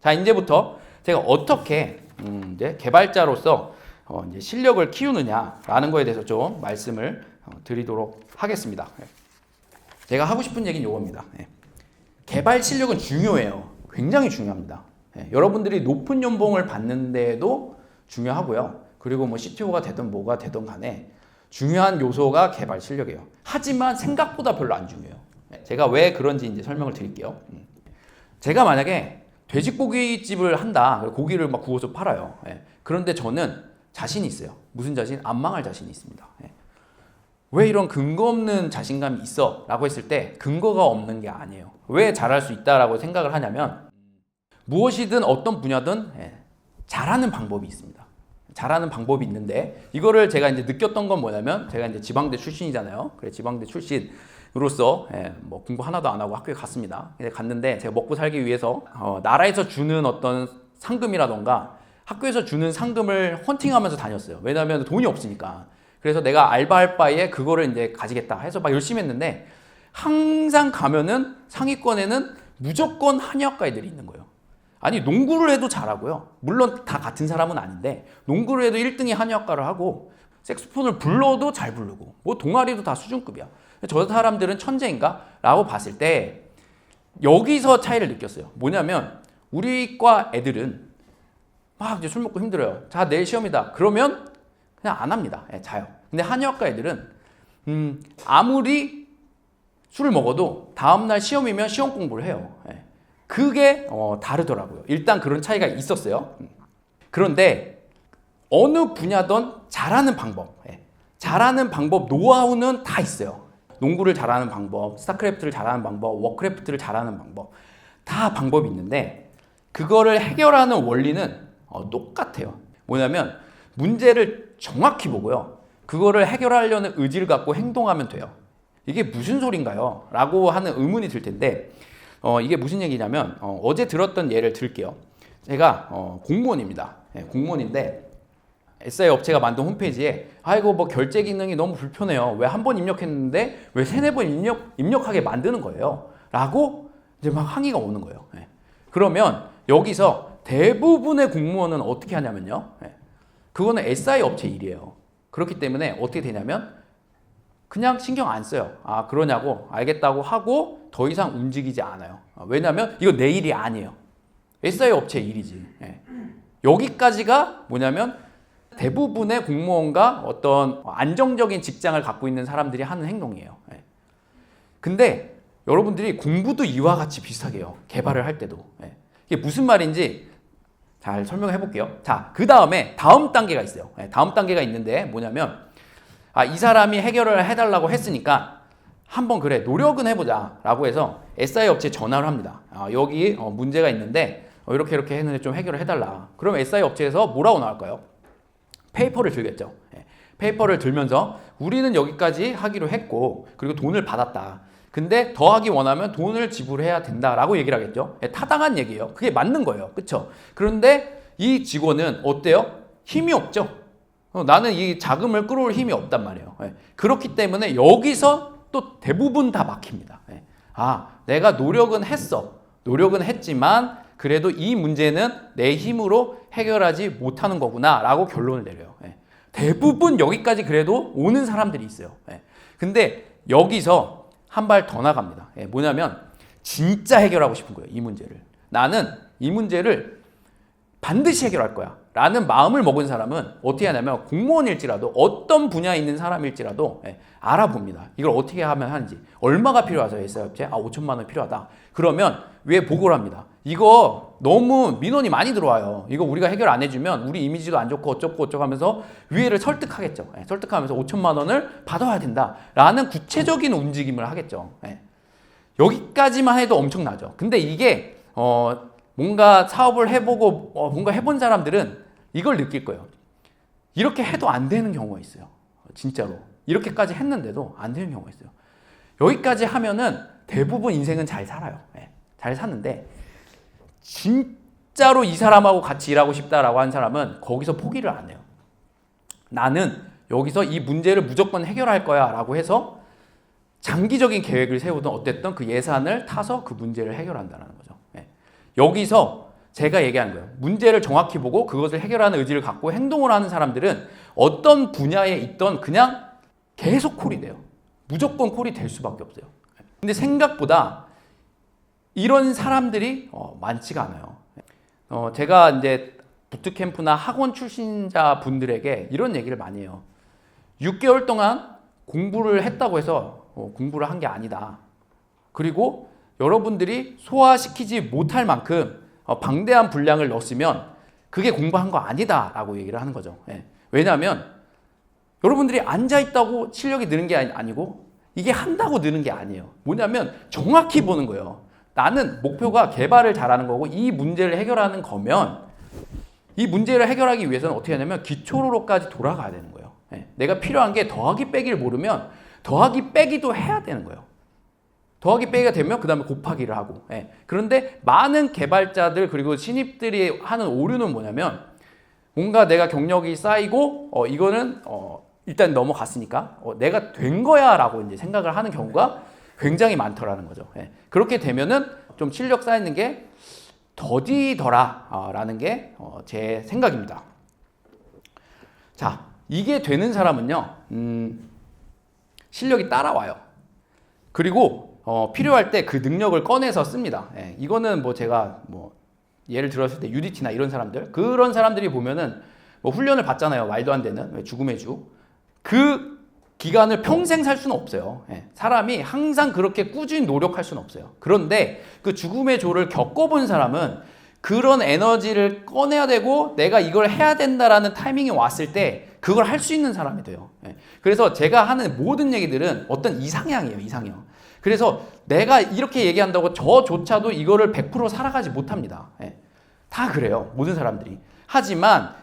자, 이제부터 제가 어떻게 이제 개발자로서 이제 실력을 키우느냐라는 거에 대해서 좀 말씀을 드리도록 하겠습니다. 제가 하고 싶은 얘기는 이겁니다. 개발 실력은 중요해요. 굉장히 중요합니다. 여러분들이 높은 연봉을 받는데도 중요하고요. 그리고 뭐 CTO가 되든 뭐가 되든 간에 중요한 요소가 개발 실력이에요. 하지만 생각보다 별로 안 중요해요. 제가 왜 그런지 이제 설명을 드릴게요. 제가 만약에 돼지고기집을 한다. 고기를 막 구워서 팔아요. 그런데 저는 자신이 있어요. 무슨 자신? 안 망할 자신이 있습니다. 왜 이런 근거 없는 자신감이 있어? 라고 했을 때 근거가 없는 게 아니에요. 왜 잘할 수 있다라고 생각을 하냐면 무엇이든 어떤 분야든 잘하는 방법이 있습니다. 잘하는 방법이 있는데 이거를 제가 이제 느꼈던 건 뭐냐면 제가 이제 지방대 출신이잖아요. 그래 지방대 출신으로서 뭐 공부 하나도 안 하고 학교에 갔습니다. 갔는데 제가 먹고 살기 위해서 나라에서 주는 어떤 상금이라던가 학교에서 주는 상금을 헌팅하면서 다녔어요. 왜냐하면 돈이 없으니까. 그래서 내가 알바할 바에 그거를 이제 가지겠다 해서 막 열심히 했는데 항상 가면은 상위권에는 무조건 한의학과 애들이 있는 거예요. 아니 농구를 해도 잘하고요. 물론 다 같은 사람은 아닌데 농구를 해도 1등이 한의학과를 하고 색소폰을 불러도 잘 부르고 뭐 동아리도 다 수준급이야. 저 사람들은 천재인가? 라고 봤을 때 여기서 차이를 느꼈어요. 뭐냐면 우리 과 애들은 막 이제 술 먹고 힘들어요. 자 내일 시험이다. 그러면 그냥 안 합니다. 자요. 근데 한의학과 애들은 아무리 술을 먹어도 다음날 시험이면 시험 공부를 해요. 그게 다르더라고요. 일단 그런 차이가 있었어요. 그런데 어느 분야든 잘하는 방법, 잘하는 방법, 노하우는 다 있어요. 농구를 잘하는 방법, 스타크래프트를 잘하는 방법, 워크래프트를 잘하는 방법, 다 방법이 있는데 그거를 해결하는 원리는 똑같아요. 뭐냐면 문제를 정확히 보고요. 그거를 해결하려는 의지를 갖고 행동하면 돼요. 이게 무슨 소린가요? 라고 하는 의문이 들 텐데 이게 무슨 얘기냐면 어제 들었던 예를 들게요. 제가 공무원입니다. 공무원인데 SI 업체가 만든 홈페이지에 아이고 뭐 결제 기능이 너무 불편해요. 왜 한 번 입력했는데 왜 세네 번 입력하게 만드는 거예요. 라고 이제 막 항의가 오는 거예요. 그러면 여기서 대부분의 공무원은 어떻게 하냐면요. 그거는 SI 업체 일이에요. 그렇기 때문에 어떻게 되냐면 그냥 신경 안 써요. 아 그러냐고 알겠다고 하고 더 이상 움직이지 않아요. 왜냐하면 이거 내 일이 아니에요. SI 업체 일이지. 여기까지가 뭐냐면 대부분의 공무원과 어떤 안정적인 직장을 갖고 있는 사람들이 하는 행동이에요. 근데 여러분들이 공부도 이와 같이 비슷하게 해요. 개발을 할 때도. 이게 무슨 말인지 잘 설명해 볼게요. 자, 그 다음에 다음 단계가 있어요. 다음 단계가 있는데 뭐냐면 이 사람이 해결을 해달라고 했으니까 한번 그래 노력은 해보자 라고 해서 SI 업체에 전화를 합니다. 여기 문제가 있는데 이렇게 했는데 좀 해결을 해달라. 그럼 SI 업체에서 뭐라고 나올까요? 페이퍼를 들겠죠. 페이퍼를 들면서 우리는 여기까지 하기로 했고 그리고 돈을 받았다. 근데 더 하기 원하면 돈을 지불해야 된다라고 얘기를 하겠죠. 타당한 얘기예요. 그게 맞는 거예요. 그렇죠? 그런데 이 직원은 어때요? 힘이 없죠. 나는 이 자금을 끌어올 힘이 없단 말이에요. 그렇기 때문에 여기서 또 대부분 다 막힙니다. 내가 노력은 했어. 노력은 했지만 그래도 이 문제는 내 힘으로 해결하지 못하는 거구나 라고 결론을 내려요. 대부분 여기까지 그래도 오는 사람들이 있어요. 근데 여기서 한 발 더 나갑니다. 뭐냐면 진짜 해결하고 싶은 거예요. 이 문제를. 나는 이 문제를 반드시 해결할 거야 라는 마음을 먹은 사람은 어떻게 하냐면 공무원일지라도 어떤 분야에 있는 사람일지라도 알아봅니다. 이걸 어떻게 하면 하는지. 얼마가 필요하세요? SI업체? 5천만 원 필요하다. 그러면 위에 보고를 합니다. 이거 너무 민원이 많이 들어와요. 이거 우리가 해결 안 해주면 우리 이미지도 안 좋고 어쩌고 하면서 위에를 설득하겠죠. 설득하면서 5천만 원을 받아야 된다라는 구체적인 움직임을 하겠죠. 여기까지만 해도 엄청나죠. 근데 이게 뭔가 사업을 해보고 뭔가 해본 사람들은 이걸 느낄 거예요. 이렇게 해도 안 되는 경우가 있어요. 진짜로. 이렇게까지 했는데도 안 되는 경우가 있어요. 여기까지 하면은 대부분 인생은 잘 살아요. 잘 사는데 진짜로 이 사람하고 같이 일하고 싶다라고 한 사람은 거기서 포기를 안 해요. 나는 여기서 이 문제를 무조건 해결할 거야 라고 해서 장기적인 계획을 세우든 어쨌든 그 예산을 타서 그 문제를 해결한다는 거죠. 여기서 제가 얘기하는 거예요. 문제를 정확히 보고 그것을 해결하는 의지를 갖고 행동을 하는 사람들은 어떤 분야에 있던 그냥 계속 콜이 돼요. 무조건 콜이 될 수밖에 없어요. 근데 생각보다 이런 사람들이 많지가 않아요. 제가 이제 부트캠프나 학원 출신자 분들에게 이런 얘기를 많이 해요. 6개월 동안 공부를 했다고 해서 공부를 한 게 아니다. 그리고 여러분들이 소화시키지 못할 만큼 방대한 분량을 넣었으면 그게 공부한 거 아니다 라고 얘기를 하는 거죠. 왜냐하면 여러분들이 앉아있다고 실력이 느는 게 아니고 이게 한다고 느는 게 아니에요. 뭐냐면 정확히 보는 거예요. 나는 목표가 개발을 잘하는 거고 이 문제를 해결하는 거면 이 문제를 해결하기 위해서는 어떻게 하냐면 기초로까지 돌아가야 되는 거예요. 내가 필요한 게 더하기 빼기를 모르면 더하기 빼기도 해야 되는 거예요. 더하기 빼기가 되면 그 다음에 곱하기를 하고. 그런데 많은 개발자들 그리고 신입들이 하는 오류는 뭐냐면 뭔가 내가 경력이 쌓이고 이거는 일단 넘어갔으니까 내가 된 거야 라고 이제 생각을 하는 경우가 굉장히 많더라는 거죠. 그렇게 되면은 좀 실력 쌓이는 게 더디더라 라는 게 제 생각입니다. 자, 이게 되는 사람은요 실력이 따라와요. 그리고 필요할 때 그 능력을 꺼내서 씁니다. 이거는 뭐 제가 뭐 예를 들었을 때 UDT나 이런 사람들, 그런 사람들이 보면은 뭐 훈련을 받잖아요. 말도 안 되는 죽음의 주. 그 기간을 평생 살 수는 없어요. 사람이 항상 그렇게 꾸준히 노력할 수는 없어요. 그런데 그 죽음의 조를 겪어본 사람은 그런 에너지를 꺼내야 되고 내가 이걸 해야 된다라는 타이밍이 왔을 때 그걸 할 수 있는 사람이 돼요. 그래서 제가 하는 모든 얘기들은 어떤 이상향이에요. 이상향. 그래서 내가 이렇게 얘기한다고 저조차도 이거를 100% 살아가지 못합니다. 다 그래요. 모든 사람들이. 하지만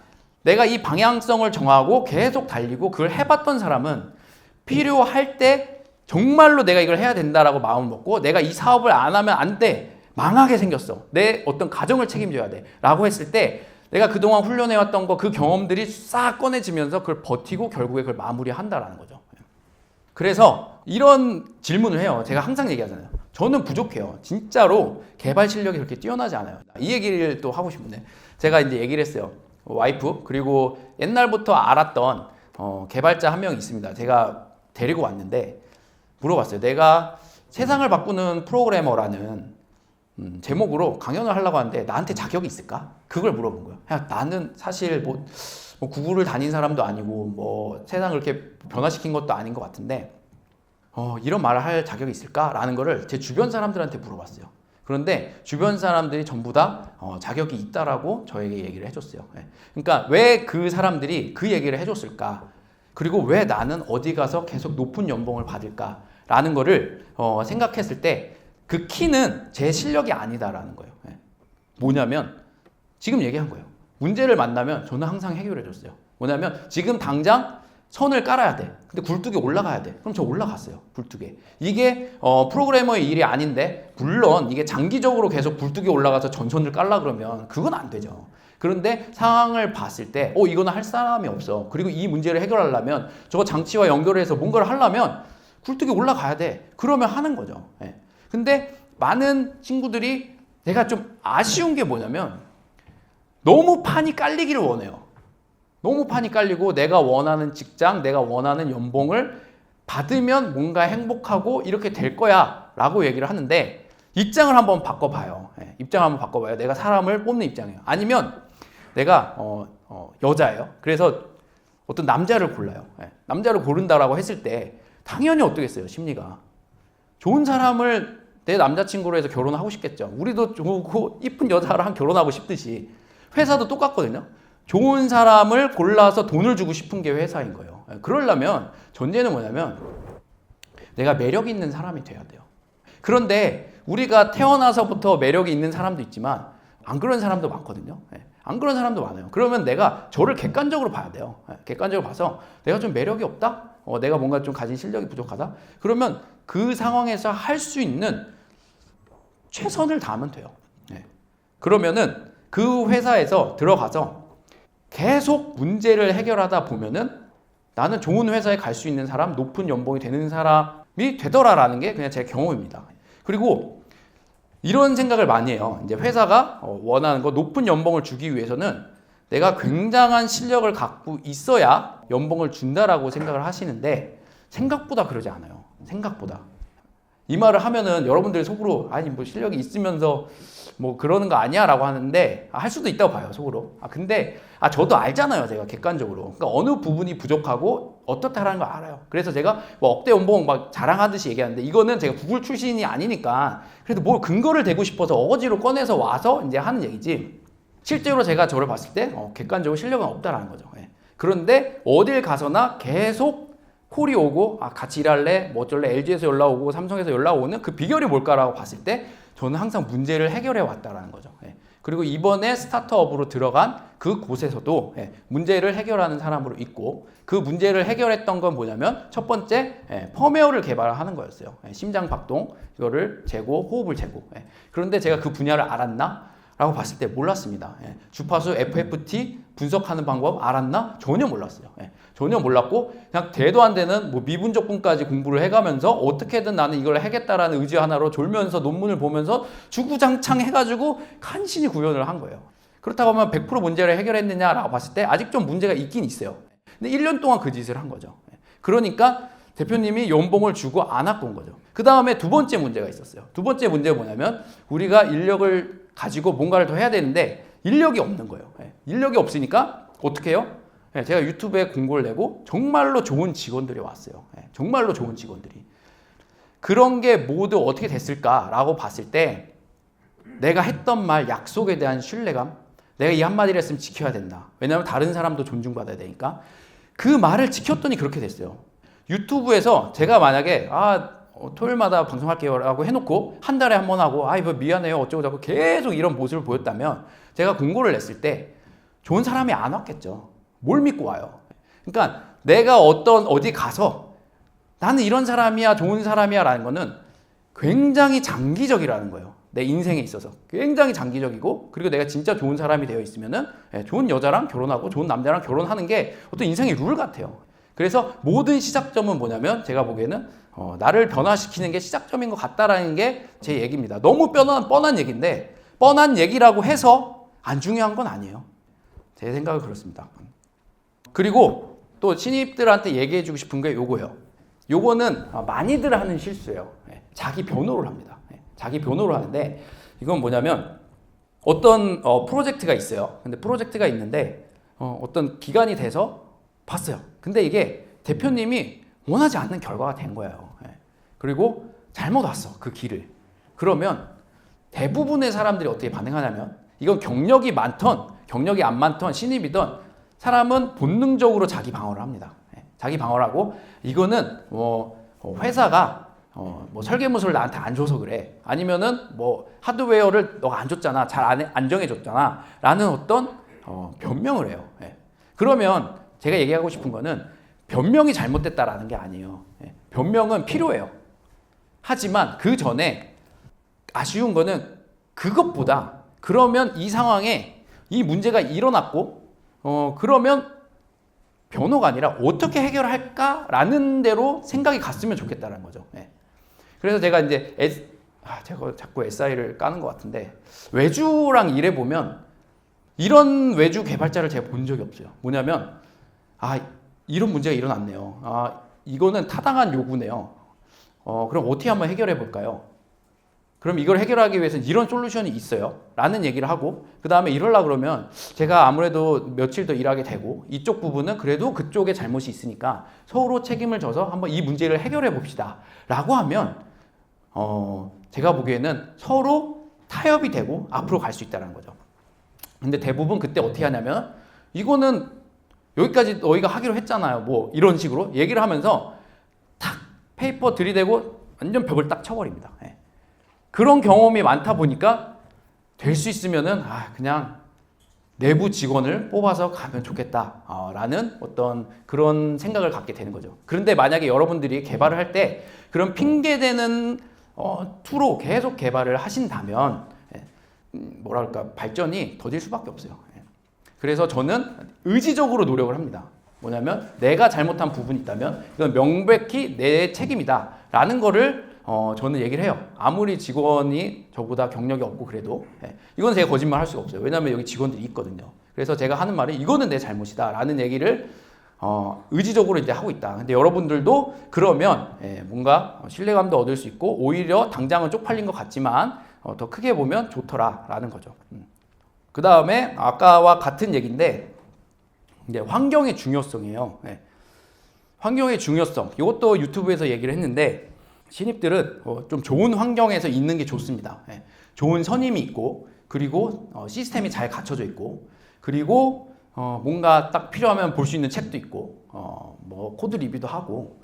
내가 이 방향성을 정하고 계속 달리고 그걸 해봤던 사람은 필요할 때 정말로 내가 이걸 해야 된다라고 마음을 먹고 내가 이 사업을 안 하면 안 돼. 망하게 생겼어. 내 어떤 가정을 책임져야 돼. 라고 했을 때 내가 그동안 훈련해왔던 거 그 경험들이 싹 꺼내지면서 그걸 버티고 결국에 그걸 마무리한다라는 거죠. 그래서 이런 질문을 해요. 제가 항상 얘기하잖아요. 저는 부족해요. 진짜로 개발 실력이 그렇게 뛰어나지 않아요. 이 얘기를 또 하고 싶은데 제가 이제 얘기를 했어요. 와이프 그리고 옛날부터 알았던 개발자 한 명 있습니다. 제가 데리고 왔는데 물어봤어요. 내가 세상을 바꾸는 프로그래머라는 제목으로 강연을 하려고 하는데 나한테 자격이 있을까? 그걸 물어본 거예요. 그냥 나는 사실 뭐 구글을 다닌 사람도 아니고 뭐 세상을 그렇게 변화시킨 것도 아닌 것 같은데 이런 말을 할 자격이 있을까라는 거를 제 주변 사람들한테 물어봤어요. 그런데 주변 사람들이 전부 다 자격이 있다라고 저에게 얘기를 해줬어요. 그러니까 왜 그 사람들이 그 얘기를 해줬을까? 그리고 왜 나는 어디 가서 계속 높은 연봉을 받을까라는 거를 생각했을 때 그 키는 제 실력이 아니다라는 거예요. 뭐냐면 지금 얘기한 거예요. 문제를 만나면 저는 항상 해결해 줬어요. 뭐냐면 지금 당장 선을 깔아야 돼. 근데 굴뚝에 올라가야 돼. 그럼 저 올라갔어요. 굴뚝에. 이게 프로그래머의 일이 아닌데 물론 이게 장기적으로 계속 굴뚝에 올라가서 전선을 깔라 그러면 그건 안 되죠. 그런데 상황을 봤을 때 이거는 할 사람이 없어. 그리고 이 문제를 해결하려면 저거 장치와 연결해서 뭔가를 하려면 굴뚝에 올라가야 돼. 그러면 하는 거죠. 근데 많은 친구들이 내가 좀 아쉬운 게 뭐냐면 너무 판이 깔리기를 원해요. 너무 판이 깔리고 내가 원하는 직장, 내가 원하는 연봉을 받으면 뭔가 행복하고 이렇게 될 거야 라고 얘기를 하는데 입장을 한번 바꿔봐요. 입장을 한번 바꿔봐요. 내가 사람을 뽑는 입장이에요. 아니면 내가 여자예요. 그래서 어떤 남자를 골라요. 남자를 고른다라고 했을 때 당연히 어떻겠어요, 심리가. 좋은 사람을 내 남자친구로 해서 결혼하고 싶겠죠. 우리도 좋고 이쁜 여자랑 결혼하고 싶듯이 회사도 똑같거든요. 좋은 사람을 골라서 돈을 주고 싶은 게 회사인 거예요. 그러려면 전제는 뭐냐면 내가 매력 있는 사람이 돼야 돼요. 그런데 우리가 태어나서부터 매력이 있는 사람도 있지만 안 그런 사람도 많거든요. 안 그런 사람도 많아요. 그러면 내가 저를 객관적으로 봐야 돼요. 객관적으로 봐서 내가 좀 매력이 없다? 내가 뭔가 좀 가진 실력이 부족하다? 그러면 그 상황에서 할 수 있는 최선을 다하면 돼요. 그러면은 그 회사에서 들어가서 계속 문제를 해결하다 보면은 나는 좋은 회사에 갈 수 있는 사람, 높은 연봉이 되는 사람이 되더라라는 게 그냥 제 경험입니다. 그리고 이런 생각을 많이 해요. 이제 회사가 원하는 거 높은 연봉을 주기 위해서는 내가 굉장한 실력을 갖고 있어야 연봉을 준다라고 생각을 하시는데 생각보다 그러지 않아요. 생각보다. 이 말을 하면은 여러분들이 속으로 아니 뭐 실력이 있으면서 뭐 그러는 거 아니야 라고 하는데 할 수도 있다고 봐요 속으로. 근데 저도 알잖아요 제가 객관적으로. 그러니까 어느 부분이 부족하고 어떻다라는 걸 알아요. 그래서 제가 뭐 억대 연봉 막 자랑하듯이 얘기하는데 이거는 제가 구글 출신이 아니니까 그래도 뭘 근거를 대고 싶어서 어거지로 꺼내서 와서 이제 하는 얘기지. 실제로 제가 저를 봤을 때 객관적으로 실력은 없다라는 거죠. 예. 그런데 어딜 가서나 계속 콜이 오고 같이 일할래? 뭐 어쩔래? LG에서 연락 오고 삼성에서 연락 오는 그 비결이 뭘까라고 봤을 때 저는 항상 문제를 해결해 왔다라는 거죠. 예. 그리고 이번에 스타트업으로 들어간 그 곳에서도 문제를 해결하는 사람으로 있고 그 문제를 해결했던 건 뭐냐면 첫 번째 펌웨어를 개발하는 거였어요. 심장 박동 이거를 재고 호흡을 재고. 그런데 제가 그 분야를 알았나? 라고 봤을 때 몰랐습니다. 주파수 FFT 분석하는 방법 알았나? 전혀 몰랐어요. 전혀 몰랐고 그냥 대도 안 되는 뭐 미분적분까지 공부를 해가면서 어떻게든 나는 이걸 하겠다라는 의지 하나로 졸면서 논문을 보면서 주구장창 해가지고 간신히 구현을 한 거예요. 그렇다고 하면 100% 문제를 해결했느냐라고 봤을 때 아직 좀 문제가 있긴 있어요. 근데 1년 동안 그 짓을 한 거죠. 그러니까 대표님이 연봉을 주고 안 갖고 온 거죠. 그 다음에 두 번째 문제가 있었어요. 두 번째 문제가 뭐냐면 우리가 인력을 가지고 뭔가를 더 해야 되는데 인력이 없는 거예요. 인력이 없으니까 어떻게 해요? 제가 유튜브에 공고를 내고 정말로 좋은 직원들이 왔어요. 정말로 좋은 직원들이. 그런 게 모두 어떻게 됐을까라고 봤을 때 내가 했던 말 약속에 대한 신뢰감 내가 이 한마디를 했으면 지켜야 된다. 왜냐하면 다른 사람도 존중받아야 되니까 그 말을 지켰더니 그렇게 됐어요. 유튜브에서 제가 만약에 토요일마다 방송할게요 라고 해놓고 한 달에 한 번 하고 이거 미안해요 어쩌고 저쩌고 계속 이런 모습을 보였다면 제가 공고를 냈을 때 좋은 사람이 안 왔겠죠. 뭘 믿고 와요. 그러니까 내가 어디 가서 나는 이런 사람이야 좋은 사람이야 라는 거는 굉장히 장기적이라는 거예요. 내 인생에 있어서 굉장히 장기적이고 그리고 내가 진짜 좋은 사람이 되어 있으면은 좋은 여자랑 결혼하고 좋은 남자랑 결혼하는 게 어떤 인생의 룰 같아요. 그래서 모든 시작점은 뭐냐면 제가 보기에는 나를 변화시키는 게 시작점인 것 같다라는 게 제 얘기입니다. 너무 뻔한 얘기인데 뻔한 얘기라고 해서 안 중요한 건 아니에요. 제 생각은 그렇습니다. 그리고 또 신입들한테 얘기해주고 싶은 게 요거예요. 요거는 많이들 하는 실수예요. 자기 변호를 합니다. 자기 변호를 하는데 이건 뭐냐면 어떤 프로젝트가 있어요. 근데 프로젝트가 있는데 어떤 기간이 돼서 봤어요. 근데 이게 대표님이 원하지 않는 결과가 된 거예요. 그리고 잘못 왔어 그 길을. 그러면 대부분의 사람들이 어떻게 반응하냐면 이건 경력이 많던 경력이 안 많던 신입이던 사람은 본능적으로 자기 방어를 합니다. 자기 방어를 하고 이거는 회사가 뭐 설계무서를 나한테 안 줘서 그래. 아니면은 뭐 하드웨어를 너가 안 줬잖아. 잘 안 정해줬잖아. 라는 어떤 변명을 해요. 그러면 제가 얘기하고 싶은 거는 변명이 잘못됐다라는 게 아니에요. 변명은 필요해요. 하지만 그 전에 아쉬운 거는 그것보다 그러면 이 상황에 이 문제가 일어났고 그러면 변호가 아니라 어떻게 해결할까라는 대로 생각이 갔으면 좋겠다는 거죠. 그래서 제가 이제 제가 자꾸 SI를 까는 것 같은데 외주랑 일해보면 이런 외주 개발자를 제가 본 적이 없어요. 뭐냐면 이런 문제가 일어났네요. 이거는 타당한 요구네요. 그럼 어떻게 한번 해결해 볼까요? 그럼 이걸 해결하기 위해서는 이런 솔루션이 있어요. 라는 얘기를 하고 그 다음에 이러려고 그러면 제가 아무래도 며칠 더 일하게 되고 이쪽 부분은 그래도 그쪽에 잘못이 있으니까 서로 책임을 져서 한번 이 문제를 해결해 봅시다. 라고 하면 제가 보기에는 서로 타협이 되고 앞으로 갈 수 있다는 거죠. 근데 대부분 그때 어떻게 하냐면 이거는 여기까지 너희가 하기로 했잖아요. 뭐 이런 식으로 얘기를 하면서 탁 페이퍼 들이대고 완전 벽을 딱 쳐버립니다. 그런 경험이 많다 보니까 될 수 있으면은 그냥 내부 직원을 뽑아서 가면 좋겠다 라는 어떤 그런 생각을 갖게 되는 거죠. 그런데 만약에 여러분들이 개발을 할 때 그런 핑계대는 툴로 계속 개발을 하신다면 뭐랄까 발전이 더딜 수밖에 없어요. 그래서 저는 의지적으로 노력을 합니다. 뭐냐면 내가 잘못한 부분이 있다면 이건 명백히 내 책임이다 라는 거를 저는 얘기를 해요. 아무리 직원이 저보다 경력이 없고 그래도 이건 제가 거짓말 할 수가 없어요. 왜냐하면 여기 직원들이 있거든요. 그래서 제가 하는 말이 이거는 내 잘못이다 라는 얘기를 의지적으로 이제 하고 있다. 근데 여러분들도 그러면 뭔가 신뢰감도 얻을 수 있고 오히려 당장은 쪽팔린 것 같지만 더 크게 보면 좋더라 라는 거죠. 그 다음에 아까와 같은 얘기인데 이제 환경의 중요성이에요. 환경의 중요성. 이것도 유튜브에서 얘기를 했는데 신입들은 좀 좋은 환경에서 있는 게 좋습니다. 좋은 선임이 있고 그리고 시스템이 잘 갖춰져 있고 그리고 뭔가 딱 필요하면 볼 수 있는 책도 있고 뭐 코드 리뷰도 하고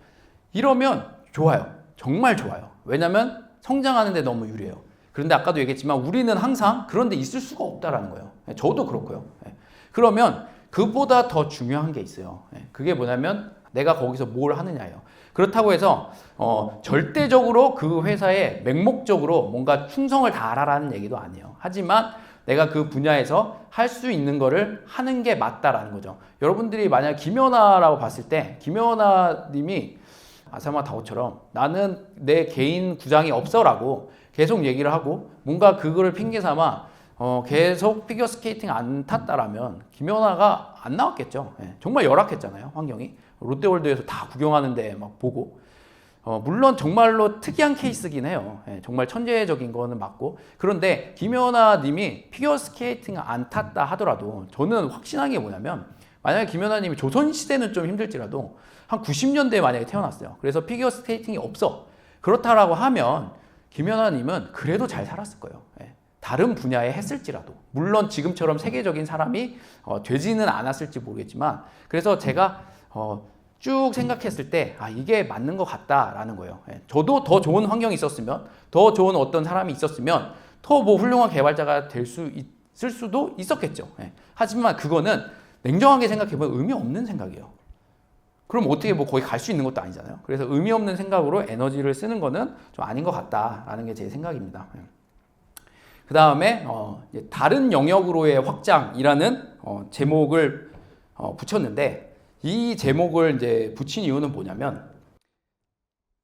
이러면 좋아요. 정말 좋아요. 왜냐면 성장하는 데 너무 유리해요. 그런데 아까도 얘기했지만 우리는 항상 그런 데 있을 수가 없다라는 거예요. 저도 그렇고요. 그러면 그보다 더 중요한 게 있어요. 그게 뭐냐면 내가 거기서 뭘 하느냐예요. 그렇다고 해서 절대적으로 그 회사에 맹목적으로 뭔가 충성을 다하라는 얘기도 아니에요. 하지만 내가 그 분야에서 할 수 있는 거를 하는 게 맞다라는 거죠. 여러분들이 만약 김연아라고 봤을 때 김연아 님이 아사마 다오처럼 나는 내 개인 구장이 없어라고 계속 얘기를 하고 뭔가 그거를 핑계 삼아 계속 피겨스케이팅 안 탔다라면 김연아가 안 나왔겠죠. 정말 열악했잖아요, 환경이. 롯데월드에서 다 구경하는데 막 보고 물론 정말로 특이한 케이스긴 해요. 정말 천재적인 거는 맞고 그런데 김연아 님이 피겨스케이팅 안 탔다 하더라도 저는 확신한 게 뭐냐면 만약에 김연아 님이 조선시대는 좀 힘들지라도 한 90년대에 만약에 태어났어요. 그래서 피겨스케이팅이 없어. 그렇다라고 하면 김연아 님은 그래도 잘 살았을 거예요. 다른 분야에 했을지라도 물론 지금처럼 세계적인 사람이 되지는 않았을지 모르겠지만 그래서 제가 쭉 생각했을 때 이게 맞는 것 같다라는 거예요. 저도 더 좋은 환경이 있었으면 더 좋은 어떤 사람이 있었으면 더 뭐 훌륭한 개발자가 될 수 있을 수도 있었겠죠. 하지만 그거는 냉정하게 생각해보면 의미 없는 생각이에요. 그럼 어떻게 뭐 거기 갈 수 있는 것도 아니잖아요. 그래서 의미 없는 생각으로 에너지를 쓰는 거는 좀 아닌 것 같다라는 게 제 생각입니다. 그 다음에 다른 영역으로의 확장이라는 제목을 붙였는데 이 제목을 이제 붙인 이유는 뭐냐면